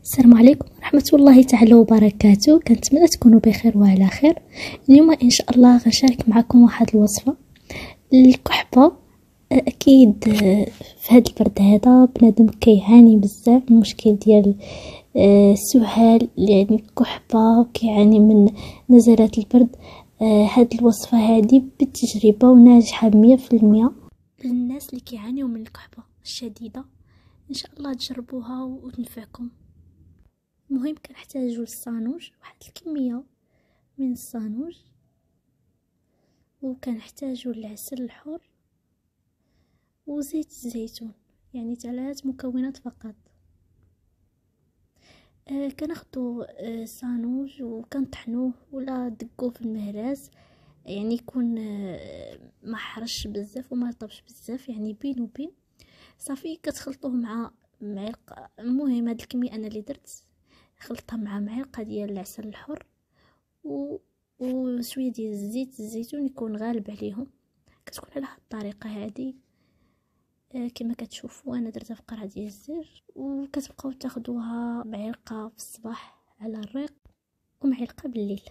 السلام عليكم ورحمة الله تعالى وبركاته. كنتمنى تكونوا بخير وعلى خير. اليوم ان شاء الله غنشارك معكم واحد الوصفة الكحبة. اكيد في هذا البرد هذا بنادم كيعاني بزاف من المشكل ديال السهال، يعني الكحبة، كيعاني من نزلات البرد. هاد الوصفة هذه بالتجربة وناجحة 100% للناس اللي كيعانيوا من الكحبة الشديدة. ان شاء الله تجربوها وتنفعكم. المهم كنحتاجو للصانوج واحد الكميه من الصانوج، وكنحتاجو العسل الحر وزيت الزيتون، يعني 3 مكونات فقط. كناخدو الصانوج وكنطحنوه ولا دقوه في المهراس، يعني يكون ما حرش بزاف وما طبش بزاف، يعني بين وبين. صافي كتخلطوه مع معلقه. المهم هاد الكميه انا اللي درت خلطتها مع معلقه ديال العسل الحر وشويه ديال زيت الزيتون يكون غالب عليهم. كتكون على هاد الطريقه هذه كما كتشوفوا انا درتها في قرعه ديال الزير. وكتبقاو تاخدوها معلقه في الصباح على الريق ومعلقه بالليل.